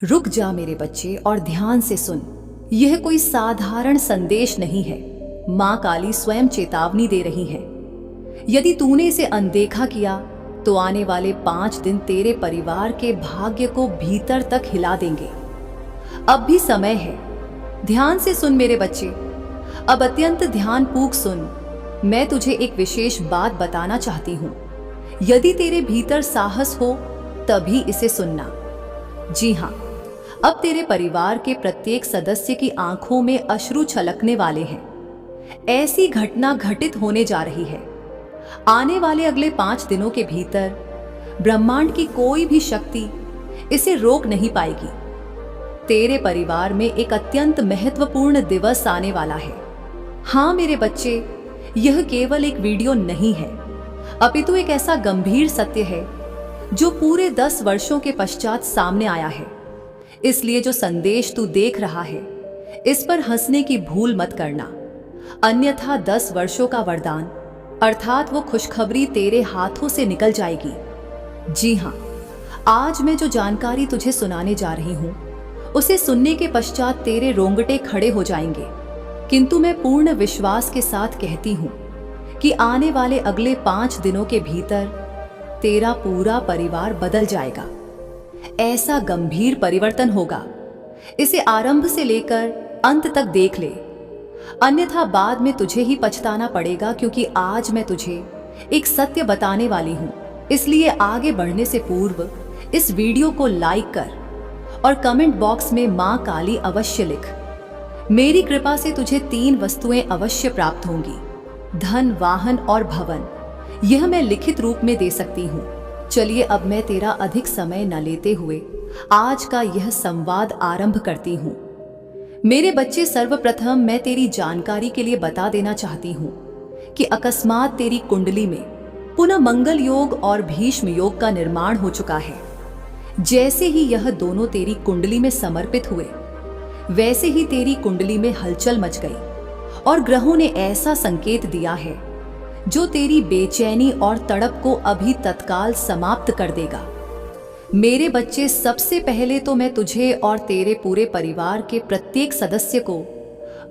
रुक जा मेरे बच्चे और ध्यान से सुन। यह कोई साधारण संदेश नहीं है। माँ काली स्वयं चेतावनी दे रही है। यदि तूने इसे अनदेखा किया तो आने वाले 5 दिन तेरे परिवार के भाग्य को भीतर तक हिला देंगे। अब भी समय है। ध्यान से सुन मेरे बच्चे, अब अत्यंत ध्यानपूर्वक सुन। मैं तुझे एक विशेष बात बताना चाहती हूँ। यदि तेरे भीतर साहस हो तभी इसे सुनना। जी हाँ, अब तेरे परिवार के प्रत्येक सदस्य की आंखों में अश्रु छलकने वाले हैं। ऐसी घटना घटित होने जा रही है। आने वाले अगले 5 दिनों के भीतर ब्रह्मांड की कोई भी शक्ति इसे रोक नहीं पाएगी। तेरे परिवार में एक अत्यंत महत्वपूर्ण दिवस आने वाला है। हाँ मेरे बच्चे, यह केवल एक वीडियो नहीं है, अपितु एक ऐसा गंभीर सत्य है जो पूरे 10 वर्षों के पश्चात सामने आया है। इसलिए जो संदेश तू देख रहा है, इस पर हंसने की भूल मत करना, अन्यथा 10 वर्षों का वरदान अर्थात वो खुशखबरी तेरे हाथों से निकल जाएगी। जी हाँ, आज मैं जो जानकारी तुझे सुनाने जा रही हूँ, उसे सुनने के पश्चात तेरे रोंगटे खड़े हो जाएंगे। किंतु मैं पूर्ण विश्वास के साथ कहती हूँ कि आने वाले अगले 5 दिनों के भीतर तेरा पूरा परिवार बदल जाएगा। ऐसा गंभीर परिवर्तन होगा, इसे आरंभ से लेकर अंत तक देख ले, अन्यथा बाद में तुझे ही पछताना पड़ेगा। क्योंकि आज मैं तुझे एक सत्य बताने वाली हूँ। इसलिए आगे बढ़ने से पूर्व इस वीडियो को लाइक कर और कमेंट बॉक्स में माँ काली अवश्य लिख। मेरी कृपा से तुझे 3 वस्तुएं अवश्य प्राप्त होंगी, धन, वाहन और भवन। यह मैं लिखित रूप में दे सकती हूँ। चलिए अब मैं तेरा अधिक समय न लेते हुए आज का यह संवाद आरंभ करती हूँ। मेरे बच्चे, सर्वप्रथम मैं तेरी जानकारी के लिए बता देना चाहती हूँ कि अकस्मात तेरी कुंडली में पुनः मंगल योग और भीष्म योग का निर्माण हो चुका है। जैसे ही यह दोनों तेरी कुंडली में समर्पित हुए, वैसे ही तेरी कुंडली में हलचल मच गई और ग्रहों ने ऐसा संकेत दिया है जो तेरी बेचैनी और तड़प को अभी तत्काल समाप्त कर देगा। मेरे बच्चे, सबसे पहले तो मैं तुझे और तेरे पूरे परिवार के प्रत्येक सदस्य को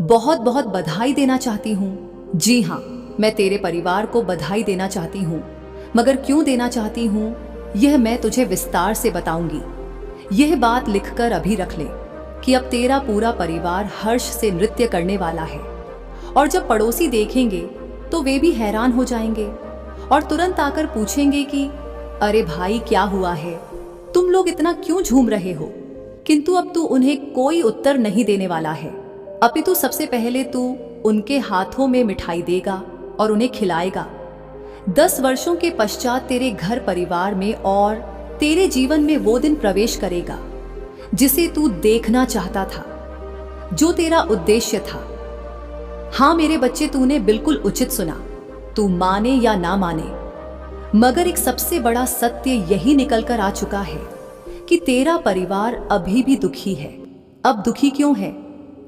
बहुत बहुत बधाई देना चाहती हूँ। जी हाँ, मैं तेरे परिवार को बधाई देना चाहती हूँ, मगर क्यों देना चाहती हूँ यह मैं तुझे विस्तार से बताऊंगी। यह बात लिखकर अभी रख ले कि अब तेरा पूरा परिवार हर्ष से नृत्य करने वाला है, और जब पड़ोसी देखेंगे तो वे भी हैरान हो जाएंगे और तुरंत आकर पूछेंगे कि अरे भाई, क्या हुआ है, तुम लोग इतना क्यों झूम रहे हो। किंतु अब तू उन्हें कोई उत्तर नहीं देने वाला है, अपितु सबसे पहले तू उनके हाथों में मिठाई देगा और उन्हें खिलाएगा। 10 वर्षों के पश्चात तेरे घर परिवार में और तेरे जीवन में वो दिन प्रवेश करेगा जिसे तू देखना चाहता था, जो तेरा उद्देश्य था। हाँ मेरे बच्चे, तूने बिल्कुल उचित सुना। तू माने या ना माने, मगर एक सबसे बड़ा सत्य यही निकल कर आ चुका है कि तेरा परिवार अभी भी दुखी है। अब दुखी क्यों है?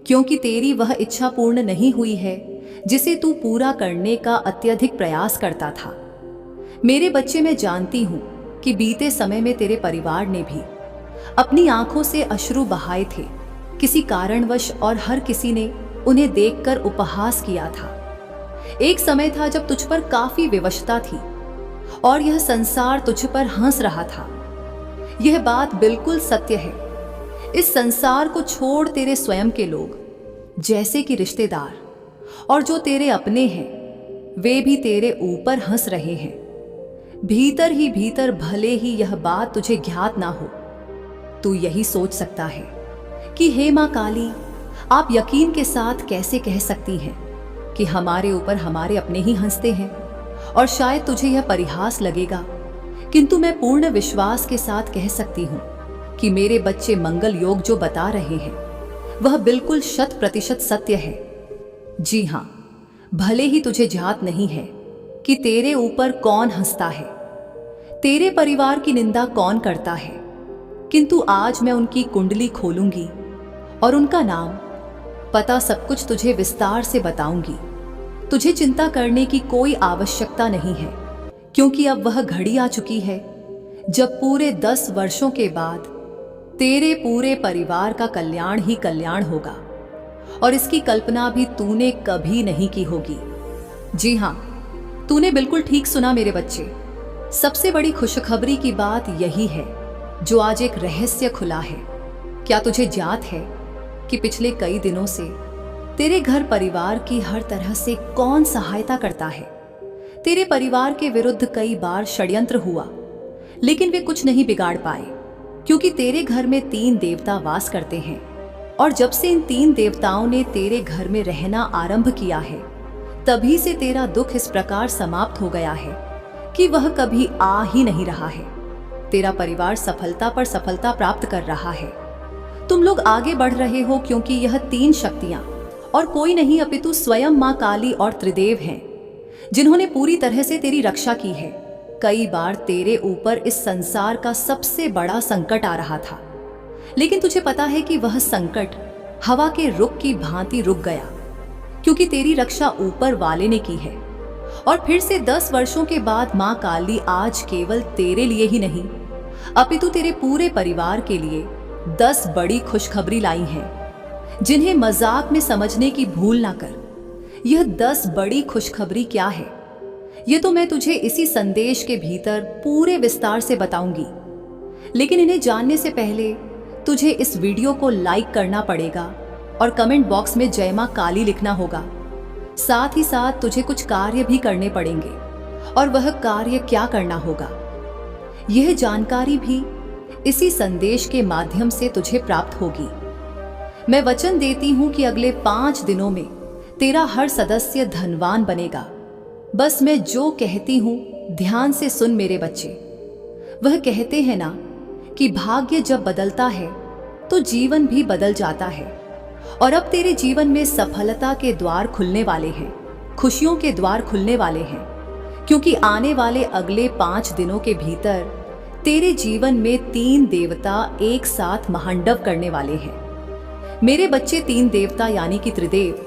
क्योंकि तेरी वह इच्छा पूर्ण नहीं हुई है जिसे तू पूरा करने का अत्यधिक प्रयास करता था। मेरे बच्चे, मैं जानती हूँ कि बीते समय में तेरे परिवार ने भी अपनी आंखों से अश्रु बहाए थे किसी कारणवश, और हर किसी ने उन्हें देखकर उपहास किया था। एक समय था जब तुझ पर काफी विवशता थी और यह संसार तुझ पर हंस रहा था। यह बात बिल्कुल सत्य है। इस संसार को छोड़ तेरे स्वयं के लोग, जैसे कि रिश्तेदार और जो तेरे अपने हैं, वे भी तेरे ऊपर हंस रहे हैं। भीतर ही भीतर भले ही यह बात तुझे ज्ञात ना हो, तू यही सोच सकता है कि हे माँ काली, आप यकीन के साथ कैसे कह सकती हैं कि हमारे ऊपर हमारे अपने ही हंसते हैं, और शायद तुझे यह परिहास लगेगा। किंतु मैं पूर्ण विश्वास के साथ कह सकती हूँ कि मेरे बच्चे, मंगल योग जो बता रहे हैं वह बिल्कुल 100% सत्य है। जी हाँ, भले ही तुझे ज्ञात नहीं है कि तेरे ऊपर कौन हंसता है, तेरे परिवार की निंदा कौन करता है, किंतु आज मैं उनकी कुंडली खोलूंगी और उनका नाम, पता, सब कुछ तुझे विस्तार से बताऊंगी। तुझे चिंता करने की कोई आवश्यकता नहीं है, क्योंकि अब वह घड़ी आ चुकी है जब पूरे 10 वर्षों के बाद तेरे पूरे परिवार का कल्याण ही कल्याण होगा और इसकी कल्पना भी तूने कभी नहीं की होगी। जी हाँ, तूने बिल्कुल ठीक सुना मेरे बच्चे। सबसे बड़ी खुशखबरी की बात यही है जो आज एक रहस्य खुला है। क्या तुझे ज्ञात है कि पिछले कई दिनों से तेरे घर परिवार की हर तरह से कौन सहायता करता है? तेरे परिवार के विरुद्ध कई बार षड्यंत्र हुआ, लेकिन वे कुछ नहीं बिगाड़ पाए, क्योंकि तेरे घर में 3 देवता वास करते हैं। और जब से इन 3 देवताओं ने तेरे घर में रहना आरंभ किया है, तभी से तेरा दुख इस प्रकार समाप्त हो गया है कि वह कभी आ ही नहीं रहा है। तेरा परिवार सफलता पर सफलता प्राप्त कर रहा है। तुम लोग आगे बढ़ रहे हो क्योंकि यह 3 शक्तियां और कोई नहीं अपितु स्वयं मां काली और त्रिदेव हैं, जिन्होंने पूरी तरह से तेरी रक्षा की है। कई बार तेरे ऊपर इस संसार का सबसे बड़ा संकट आ रहा था, लेकिन तुझे पता है कि वह संकट हवा के रुख की भांति रुक गया, क्योंकि तेरी रक्षा ऊपर वाले ने की है। और फिर से 10 वर्षों के बाद मां काली आज केवल तेरे लिए ही नहीं, अपितु तेरे पूरे परिवार के लिए 10 बड़ी खुशखबरी लाई हैं, जिन्हें मजाक में समझने की भूल ना कर। यह 10 बड़ी खुशखबरी क्या है, ये तो मैं तुझे इसी संदेश के भीतर पूरे विस्तार से बताऊंगी। लेकिन इन्हें जानने से पहले तुझे इस वीडियो को लाइक करना पड़ेगा और कमेंट बॉक्स में जय मां काली लिखना होगा। साथ ही साथ तुझे कुछ कार्य भी करने पड़ेंगे, और वह कार्य क्या करना होगा, यह जानकारी भी इसी संदेश के माध्यम से तुझे प्राप्त होगी। मैं वचन देती हूं कि अगले 5 दिनों में तेरा हर सदस्य धनवान बनेगा। बस मैं जो कहती हूं ध्यान से सुन मेरे बच्चे। वह कहते हैं ना कि भाग्य जब बदलता है तो जीवन भी बदल जाता है। और अब तेरे जीवन में सफलता के द्वार खुलने वाले हैं, खुशियों के द्वार खुलने वाले हैं, क्योंकि आने वाले अगले 5 दिनों के भीतर तेरे जीवन में 3 देवता एक साथ महांडव करने वाले हैं। मेरे बच्चे 3 देवता यानी कि त्रिदेव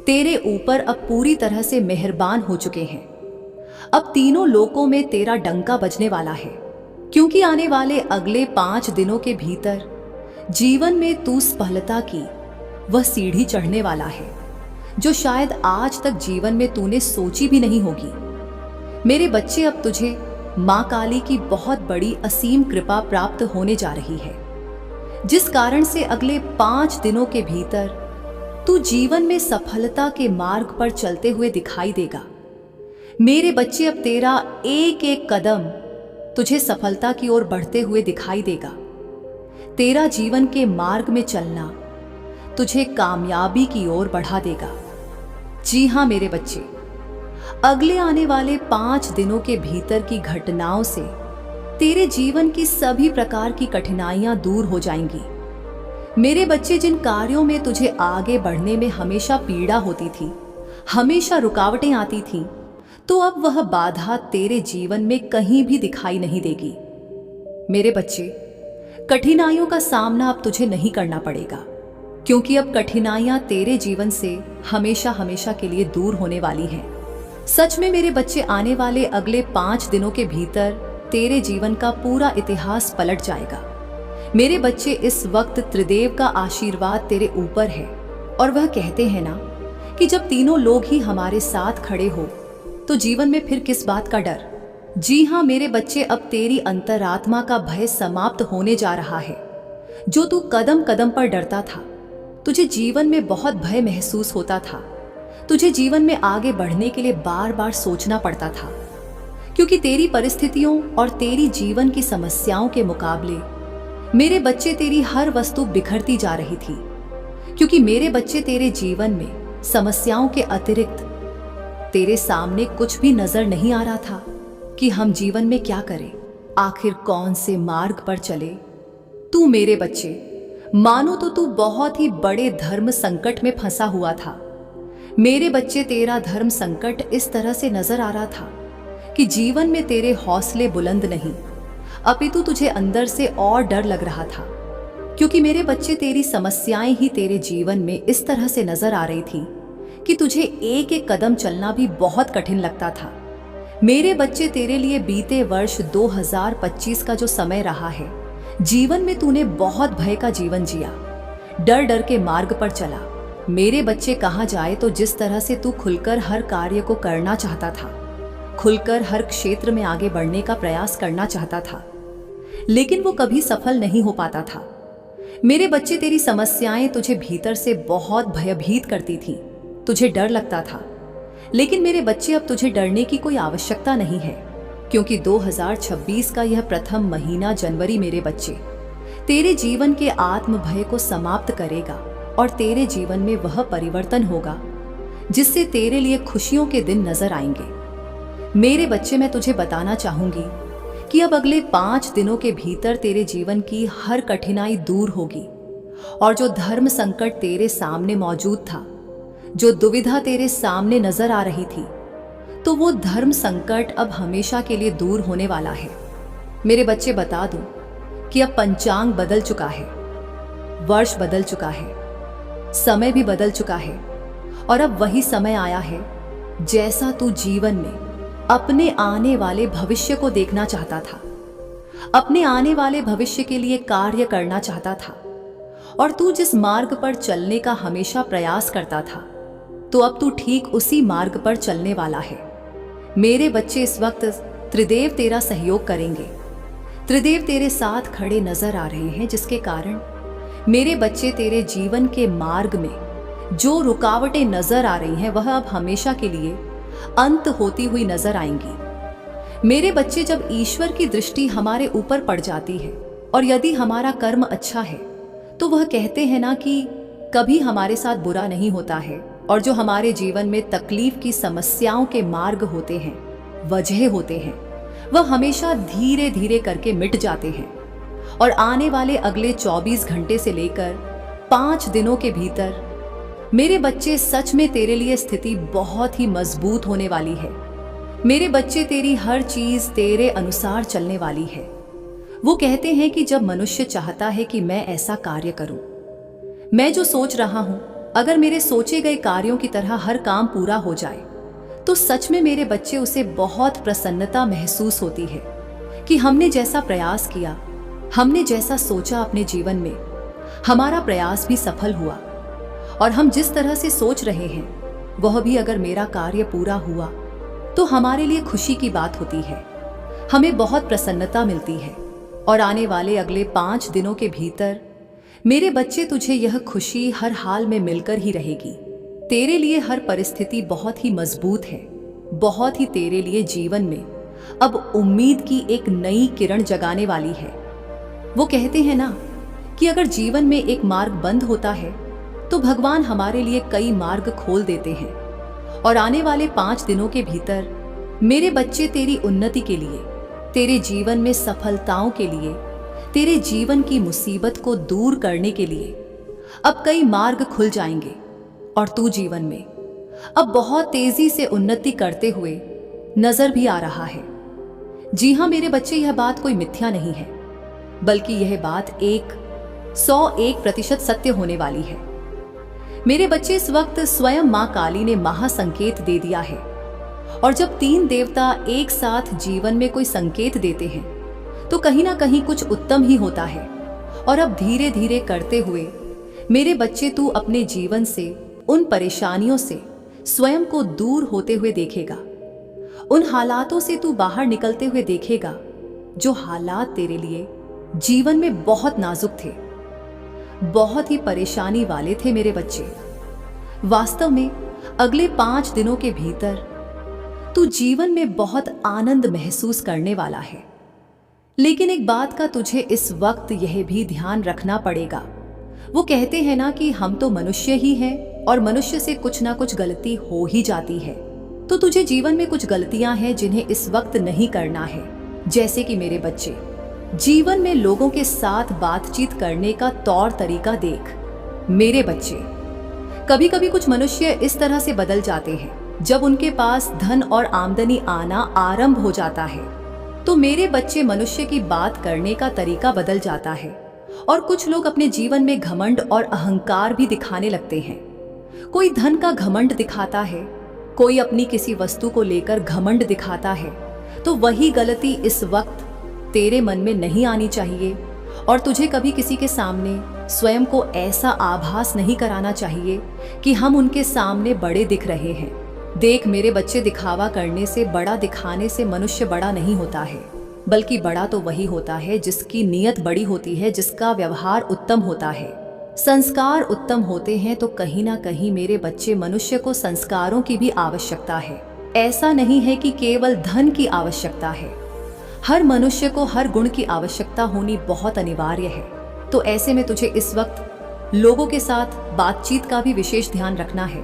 तेरे ऊपर अब पूरी तरह से मेहरबान हो चुके हैं। अब तीनों लोकों में तेरा डंका बजने वाला है, क्योंकि आने वाले अगले 5 दिनों के भीतर जीवन में तू सफलता की वह सीढ़ी चढ़ने वाला है, जो शायद आज तक जीवन में तूने सोची भी नहीं होगी। मेरे बच्चे, अब तुझे मां काली की बहुत बड़ी असीम कृपा प्राप्त होने जा रही है, जिस कारण से अगले 5 दिनों के भीतर तू जीवन में सफलता के मार्ग पर चलते हुए दिखाई देगा। मेरे बच्चे, अब तेरा एक एक कदम तुझे सफलता की ओर बढ़ते हुए दिखाई देगा। तेरा जीवन के मार्ग में चलना तुझे कामयाबी की ओर बढ़ा देगा। जी हाँ मेरे बच्चे, अगले आने वाले 5 दिनों के भीतर की घटनाओं से तेरे जीवन की सभी प्रकार की कठिनाइयां दूर हो जाएंगी। मेरे बच्चे, जिन कार्यों में तुझे आगे बढ़ने में हमेशा पीड़ा होती थी, हमेशा रुकावटें आती थीं, तो अब वह बाधा तेरे जीवन में कहीं भी दिखाई नहीं देगी। मेरे बच्चे, कठिनाइयों का सामना अब तुझे नहीं करना पड़ेगा, क्योंकि अब कठिनाइयां तेरे जीवन से हमेशा हमेशा के लिए दूर होने वाली हैं। सच में मेरे बच्चे, आने वाले अगले 5 दिनों के भीतर तेरे जीवन का पूरा इतिहास पलट जाएगा। मेरे बच्चे, इस वक्त त्रिदेव का आशीर्वाद तेरे ऊपर है, और वह कहते हैं ना कि जब तीनों लोग ही हमारे साथ खड़े हो तो जीवन में फिर किस बात का डर। जी हाँ मेरे बच्चे, अब तेरी अंतरात्मा का भय समाप्त होने जा रहा है। जो तू कदम कदम पर डरता था, तुझे जीवन में बहुत भय महसूस होता था, तुझे जीवन में आगे बढ़ने के लिए बार बार सोचना पड़ता था, क्योंकि तेरी परिस्थितियों और तेरी जीवन की समस्याओं के मुकाबले मेरे बच्चे तेरी हर वस्तु बिखरती जा रही थी। क्योंकि मेरे बच्चे, तेरे जीवन में समस्याओं के अतिरिक्त तेरे सामने कुछ भी नजर नहीं आ रहा था कि हम जीवन में क्या करें, आखिर कौन से मार्ग पर चले। तू मेरे बच्चे, मानो तो तू बहुत ही बड़े धर्म संकट में फंसा हुआ था। मेरे बच्चे, तेरा धर्म संकट इस तरह से नजर आ रहा था कि जीवन में तेरे हौसले बुलंद नहीं, अपितु तुझे अंदर से और डर लग रहा था। क्योंकि मेरे बच्चे, तेरी समस्याएं ही तेरे जीवन में इस तरह से नजर आ रही थी कि तुझे एक एक कदम चलना भी बहुत कठिन लगता था। मेरे बच्चे, तेरे लिए बीते वर्ष 2025 का जो समय रहा है, जीवन में तूने बहुत भय का जीवन जिया, डर डर के मार्ग पर चला। मेरे बच्चे, कहा जाए तो जिस तरह से तू खुलकर हर कार्य को करना चाहता था, खुलकर हर क्षेत्र में आगे बढ़ने का प्रयास करना चाहता था, लेकिन वो कभी सफल नहीं हो पाता था। मेरे बच्चे, तेरी समस्याएं तुझे भीतर से बहुत भयभीत करती थी, तुझे डर लगता था। लेकिन मेरे बच्चे, अब तुझे डरने की कोई आवश्यकता नहीं है, क्योंकि 2026 का यह प्रथम महीना जनवरी, मेरे बच्चे, तेरे जीवन के आत्म भय को समाप्त करेगा और तेरे जीवन में वह परिवर्तन होगा जिससे तेरे लिए खुशियों के दिन नजर आएंगे। मेरे बच्चे, मैं तुझे बताना चाहूंगी कि अब अगले 5 दिनों के भीतर तेरे जीवन की हर कठिनाई दूर होगी और जो धर्म संकट तेरे सामने मौजूद था, जो दुविधा तेरे सामने नजर आ रही थी, तो वो धर्म संकट अब हमेशा के लिए दूर होने वाला है। मेरे बच्चे, बता दूं कि अब पंचांग बदल चुका है, वर्ष बदल चुका है, समय भी बदल चुका है और अब वही समय आया है जैसा तू जीवन में अपने आने वाले भविष्य को देखना चाहता था, अपने आने वाले भविष्य के लिए कार्य करना चाहता था और तू जिस मार्ग पर चलने का हमेशा प्रयास करता था, तो अब तू ठीक उसी मार्ग पर चलने वाला है। मेरे बच्चे, इस वक्त त्रिदेव तेरा सहयोग करेंगे, त्रिदेव तेरे साथ खड़े नजर आ रहे हैं, जिसके कारण मेरे बच्चे, तेरे जीवन के मार्ग में जो रुकावटें नजर आ रही हैं वह अब हमेशा के लिए अंत होती हुई नजर आएंगी। मेरे बच्चे, जब ईश्वर की दृष्टि हमारे ऊपर पड़ जाती है और यदि हमारा कर्म अच्छा है, तो वह कहते हैं ना कि कभी हमारे साथ बुरा नहीं होता है, और जो हमारे जीवन में तकलीफ की समस्याओं के मार्ग होते हैं, वजह होते हैं, वह हमेशा धीरे धीरे करके मिट जाते हैं और आने वाले अगले 24 घंटे से लेकर 5 दिनों के भीतर मेरे बच्चे, सच में तेरे लिए स्थिति बहुत ही मजबूत होने वाली है। मेरे बच्चे, तेरी हर चीज तेरे अनुसार चलने वाली है। वो कहते हैं कि जब मनुष्य चाहता है कि मैं ऐसा कार्य करूं, मैं जो सोच रहा हूं, अगर मेरे सोचे गए कार्यों की तरह हर काम पूरा हो जाए, तो सच में मेरे बच्चे, उसे बहुत प्रसन्नता महसूस होती है कि हमने जैसा प्रयास किया, हमने जैसा सोचा अपने जीवन में, हमारा प्रयास भी सफल हुआ और हम जिस तरह से सोच रहे हैं वह भी अगर मेरा कार्य पूरा हुआ तो हमारे लिए खुशी की बात होती है, हमें बहुत प्रसन्नता मिलती है। और आने वाले अगले 5 दिनों के भीतर मेरे बच्चे, तुझे यह खुशी हर हाल में मिलकर ही रहेगी। तेरे लिए हर परिस्थिति बहुत ही मजबूत है, बहुत ही तेरे लिए जीवन में अब उम्मीद की एक नई किरण जगाने वाली है। वो कहते हैं ना कि अगर जीवन में एक मार्ग बंद होता है तो भगवान हमारे लिए कई मार्ग खोल देते हैं। और आने वाले 5 दिनों के भीतर मेरे बच्चे, तेरी उन्नति के लिए, तेरे जीवन में सफलताओं के लिए, तेरे जीवन की मुसीबत को दूर करने के लिए अब कई मार्ग खुल जाएंगे और तू जीवन में अब बहुत तेजी से उन्नति करते हुए नजर भी आ रहा है। जी हाँ मेरे बच्चे, यह बात कोई मिथ्या नहीं है, बल्कि यह बात 101% सत्य होने वाली है। मेरे बच्चे, इस वक्त स्वयं मां काली ने महासंकेत दे दिया है और जब 3 देवता एक साथ जीवन में कोई संकेत देते हैं तो कहीं ना कहीं कुछ उत्तम ही होता है। और अब धीरे धीरे करते हुए मेरे बच्चे, तू अपने जीवन से, उन परेशानियों से स्वयं को दूर होते हुए देखेगा, उन हालातों से तू बाहर निकलते हुए देखेगा जो हालात तेरे लिए जीवन में बहुत नाजुक थे, बहुत ही परेशानी वाले थे। मेरे बच्चे, वास्तव में अगले 5 दिनों के भीतर तू जीवन में बहुत आनंद महसूस करने वाला है। लेकिन एक बात का तुझे इस वक्त यह भी ध्यान रखना पड़ेगा। वो कहते हैं ना कि हम तो मनुष्य ही हैं और मनुष्य से कुछ ना कुछ गलती हो ही जाती है। तो तुझे जीवन में कुछ गलतियां हैं जिन्हें इस वक्त नहीं करना है। जैसे कि मेरे बच्चे, जीवन में लोगों के साथ बातचीत करने का तौर तरीका देख। मेरे बच्चे, कभी कभी कुछ मनुष्य इस तरह से बदल जाते हैं जब उनके पास धन और आमदनी आना आरंभ हो जाता है, तो मेरे बच्चे, मनुष्य की बात करने का तरीका बदल जाता है और कुछ लोग अपने जीवन में घमंड और अहंकार भी दिखाने लगते हैं। कोई धन का घमंड दिखाता है, कोई अपनी किसी वस्तु को लेकर घमंड दिखाता है। तो वही गलती इस वक्त तेरे मन में नहीं आनी चाहिए और तुझे कभी किसी के सामने स्वयं को ऐसा आभास नहीं कराना चाहिए कि हम उनके सामने बड़े दिख रहे हैं। देख मेरे बच्चे, दिखावा करने से, बड़ा दिखाने से मनुष्य बड़ा नहीं होता है, बल्कि बड़ा तो वही होता है जिसकी नीयत बड़ी होती है, जिसका व्यवहार उत्तम होता है, संस्कार उत्तम होते हैं। तो कहीं ना कहीं मेरे बच्चे, मनुष्य को संस्कारों की भी आवश्यकता है। ऐसा नहीं है कि केवल धन की आवश्यकता है, हर मनुष्य को हर गुण की आवश्यकता होनी बहुत अनिवार्य है। तो ऐसे में तुझे इस वक्त लोगों के साथ बातचीत का भी विशेष ध्यान रखना है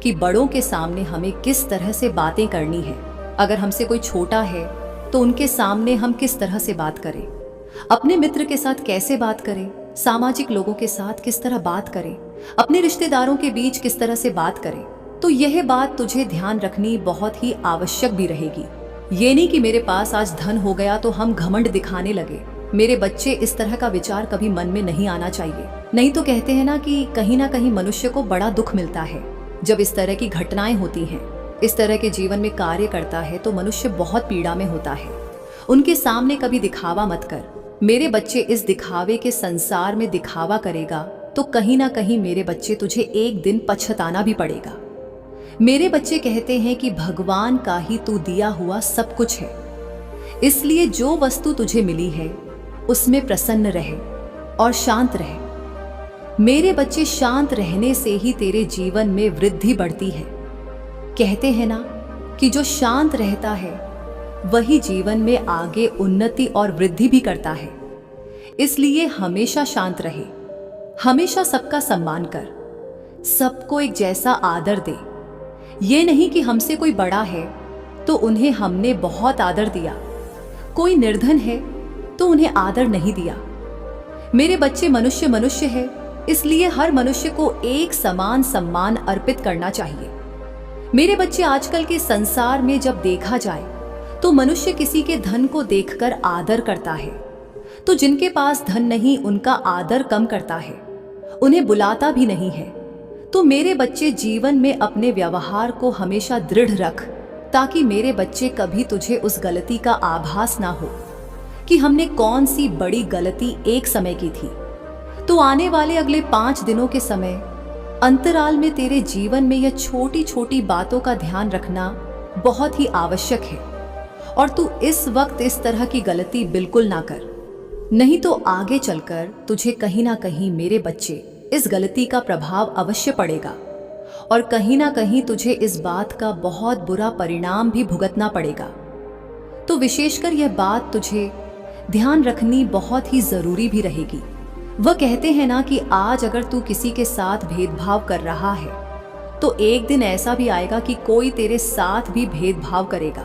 कि बड़ों के सामने हमें किस तरह से बातें करनी है। अगर हमसे कोई छोटा है तो उनके सामने हम किस तरह से बात करें, अपने मित्र के साथ कैसे बात करें, सामाजिक लोगों के साथ किस तरह बात करें, अपने रिश्तेदारों के बीच किस तरह से बात करें। तो यह बात तुझे ध्यान रखनी बहुत ही आवश्यक भी रहेगी। ये नहीं कि मेरे पास आज धन हो गया तो हम घमंड दिखाने लगे। मेरे बच्चे, इस तरह का विचार कभी मन में नहीं आना चाहिए। नहीं तो कहते हैं ना कहीं मनुष्य को बड़ा दुख मिलता है जब इस तरह की घटनाएं होती हैं। इस तरह के जीवन में कार्य करता है तो मनुष्य बहुत पीड़ा में होता है। उनके सामने कभी दिखावा मत कर मेरे बच्चे। इस दिखावे के संसार में दिखावा करेगा तो कहीं ना कहीं मेरे बच्चे तुझे एक दिन पछताना भी पड़ेगा। मेरे बच्चे कहते हैं कि भगवान का ही तू दिया हुआ सब कुछ है, इसलिए जो वस्तु तुझे मिली है उसमें प्रसन्न रहे और शांत रहे। मेरे बच्चे, शांत रहने से ही तेरे जीवन में वृद्धि बढ़ती है। कहते हैं ना कि जो शांत रहता है वही जीवन में आगे उन्नति और वृद्धि भी करता है। इसलिए हमेशा शांत रहे, हमेशा सबका सम्मान कर, सबको एक जैसा आदर दे। ये नहीं कि हमसे कोई बड़ा है तो उन्हें हमने बहुत आदर दिया, कोई निर्धन है तो उन्हें आदर नहीं दिया। मेरे बच्चे, मनुष्य मनुष्य है, इसलिए हर मनुष्य को एक समान सम्मान अर्पित करना चाहिए। मेरे बच्चे, आजकल के संसार में जब देखा जाए तो मनुष्य किसी के धन को देखकर आदर करता है, तो जिनके पास धन नहीं उनका आदर कम करता है, उन्हें बुलाता भी नहीं है। तो मेरे बच्चे, जीवन में अपने व्यवहार को हमेशा दृढ़ रख, ताकि मेरे बच्चे कभी तुझे उस गलती का आभास ना हो कि हमने कौन सी बड़ी गलती एक समय की थी। तो आने वाले अगले 5 दिनों के समय अंतराल में तेरे जीवन में यह छोटी छोटी बातों का ध्यान रखना बहुत ही आवश्यक है, और तू इस वक्त इस तरह की गलती बिल्कुल ना कर, नहीं तो आगे चलकर तुझे कहीं ना कहीं मेरे बच्चे इस गलती का प्रभाव अवश्य पड़ेगा, और कहीं ना कहीं तुझे इस बात का बहुत बुरा परिणाम भी भुगतना पड़ेगा। तो विशेषकर यह बात तुझे ध्यान रखनी बहुत ही जरूरी भी रहेगी। वह कहते हैं ना कि आज अगर तू किसी के साथ भेदभाव कर रहा है तो एक दिन ऐसा भी आएगा कि कोई तेरे साथ भी भेदभाव करेगा।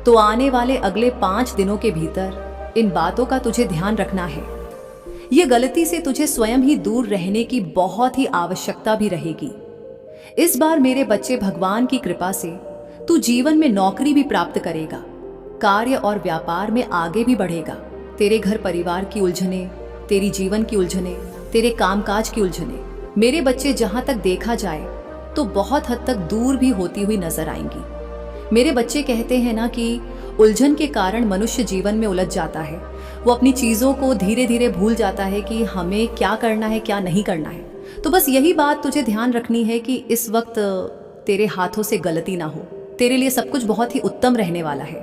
तो आने वाले अगले 5 दिनों के भीतर इन बातों का तुझे ध्यान रखना है। ये गलती से तुझे स्वयं ही दूर रहने की बहुत ही आवश्यकता भी रहेगी। इस बार मेरे बच्चे, भगवान की कृपा से तू जीवन में नौकरी भी प्राप्त करेगा, कार्य और व्यापार में आगे भी बढ़ेगा। तेरे घर परिवार की उलझने, तेरी जीवन की उलझने, तेरे कामकाज की उलझने, मेरे बच्चे जहां तक देखा जाए तो बहुत हद तक दूर भी होती हुई नजर आएंगी। मेरे बच्चे कहते हैं ना कि उलझन के कारण मनुष्य जीवन में उलझ जाता है, वो अपनी चीजों को धीरे धीरे भूल जाता है कि हमें क्या करना है क्या नहीं करना है। तो बस यही बात तुझे ध्यान रखनी है कि इस वक्त तेरे हाथों से गलती ना हो। तेरे लिए सब कुछ बहुत ही उत्तम रहने वाला है।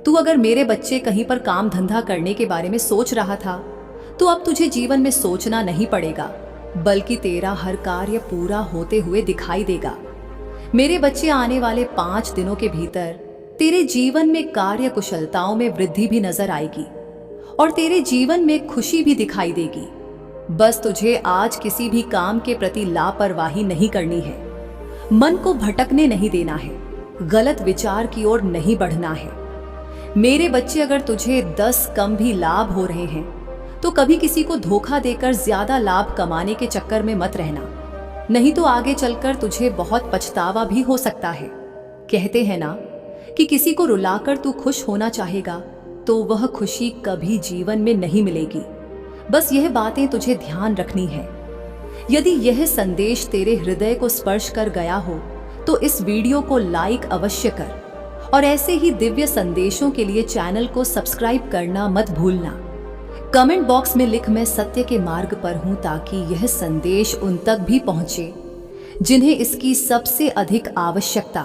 तू अगर मेरे बच्चे कहीं पर काम धंधा करने के बारे में सोच रहा था तो अब तुझे जीवन में सोचना नहीं पड़ेगा, बल्कि तेरा हर कार्य पूरा होते हुए दिखाई देगा। मेरे बच्चे, आने वाले 5 दिनों के भीतर तेरे जीवन में कार्य कुशलताओं में वृद्धि भी नजर आएगी और तेरे जीवन में खुशी भी दिखाई देगी। बस तुझे आज किसी भी काम के प्रति लापरवाही नहीं करनी है, मन को भटकने नहीं देना है, गलत विचार की ओर नहीं बढ़ना है। मेरे बच्चे, अगर तुझे 10 कम भी लाभ हो रहे हैं तो कभी किसी को धोखा देकर ज्यादा लाभ कमाने के चक्कर में मत रहना, नहीं तो आगे चलकर तुझे बहुत पछतावा भी हो सकता है। कहते हैं ना कि किसी को रुलाकर तू खुश होना चाहेगा तो वह खुशी कभी जीवन में नहीं मिलेगी। बस यह बातें तुझे ध्यान रखनी है। यदि यह संदेश तेरे हृदय को स्पर्श कर गया हो तो इस वीडियो को लाइक अवश्य कर, और ऐसे ही दिव्य संदेशों के लिए चैनल को सब्सक्राइब करना मत भूलना। कमेंट बॉक्स में लिख, मैं सत्य के मार्ग पर हूं, ताकि यह संदेश उन तक भी पहुंचे जिन्हें इसकी सबसे अधिक आवश्यकता